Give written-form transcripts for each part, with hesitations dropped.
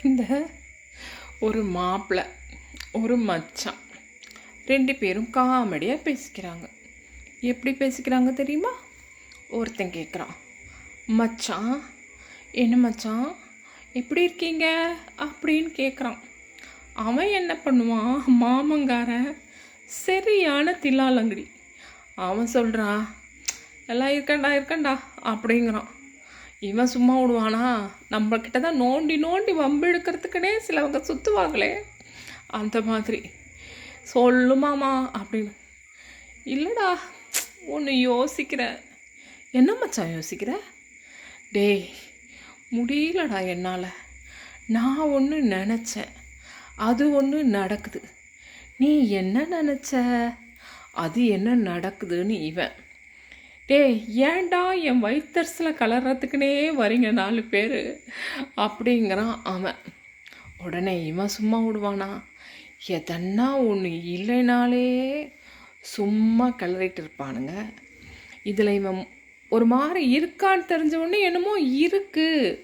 இந்த ஒரு மாப்பிள்ளை ஒரு மச்சான் 2 பேரும் காமெடியாக பேசிக்கிறாங்க. எப்படி பேசிக்கிறாங்க தெரியுமா? ஒருத்தன் கேட்குறான், மச்சான் என்ன மச்சான் எப்படி இருக்கீங்க அப்படின்னு கேட்குறான். அவன் என்ன பண்ணுவான், மாமங்காரன் சரியான தில்லாலங்கடி. அவன் சொல்கிறான், எல்லாம் இருக்கண்டா அப்படிங்கிறான். இவன் சும்மா விடுவானா? நம்மக்கிட்ட தான் நோண்டி நோண்டி வம்பு இழுக்கிறதுக்குனே சிலவங்க சுற்றுவாங்களே, அந்த மாதிரி சொல்லுமாமா அப்படின்னு. இல்லைடா ஒன்று யோசிக்கிறேன். என்ன மச்சான் யோசிக்கிற? டேய் முடியலடா என்னால். நான் ஒன்று நினச்சேன், அது ஒன்று நடக்குது. நீ என்ன நினச்ச, அது என்ன நடக்குதுன்னு இவன். டேய் ஏன்டா என் வயிற்றுல கலர்றதுக்குனே வரீங்க 4 பேர் அப்படிங்கிறான் அவன். உடனே இவன் சும்மா விடுவானா? எதன்னா ஒன்று இல்லைனாலே சும்மா கிளறிட்டு இருப்பானுங்க. இதில் இவன் ஒரு மாதிரி இருக்கான்னு தெரிஞ்ச உடனே என்னமோ இருக்குது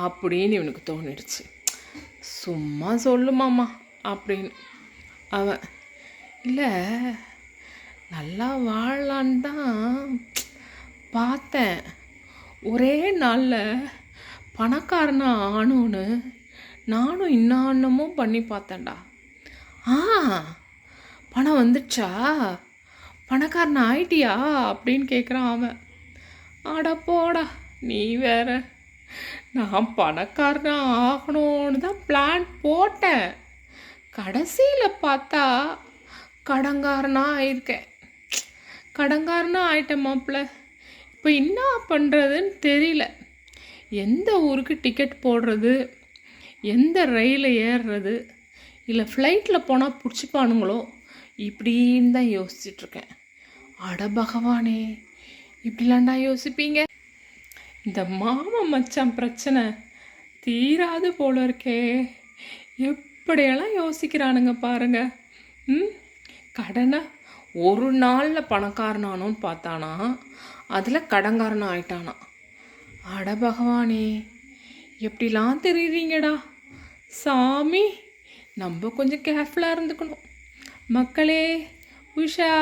அப்படின்னு இவனுக்கு தோணிடுச்சு. சும்மா சொல்லுமாமா அப்படின்னு அவன். இல்லை நல்லா வாழலான்னு தான் பார்த்தேன், ஒரே நாளில் பணக்காரனா ஆனோன்னு நானும் இன்னமும் பண்ணி பார்த்தேன்டா. பணம் வந்துடுச்சா, பணக்காரன் ஆயிட்டியா அப்படின்னு கேட்குறான் அவன். ஆட போடா நீ வேற, நான் பணக்காரனா ஆகணும்னு தான் பிளான் போட்டேன், கடைசியில் பார்த்தா கடங்காரனாக ஆயிருக்கேன். கடங்காரனாக ஆயிட்டேன் மாப்பிள்ள. இப்போ என்ன பண்ணுறதுன்னு தெரியல. எந்த ஊருக்கு டிக்கெட் போடுறது, எந்த ரயிலில் ஏறுறது, இல்லை ஃப்ளைட்டில் போனால் பிடிச்சிப்பானுங்களோ இப்படின்னு தான் யோசிச்சுட்ருக்கேன். அட பகவானே, இப்படிலாண்டா யோசிப்பீங்க? இந்த மாமா மச்சான் பிரச்சனை தீராது போல இருக்கே. எப்படியெல்லாம் யோசிக்கிறானுங்க பாருங்க. கடனை ஒரு நாளில் பணக்காரனானோன்னு பார்த்தானா, அதில் கடங்காரன் ஆயிட்டானா. அட பகவானே, எப்படிலாம் தெரியுறீங்கடா சாமி. நம்ம கொஞ்சம் கேர்ஃபுல்லாக இருந்துக்கணும் மக்களே. உஷா.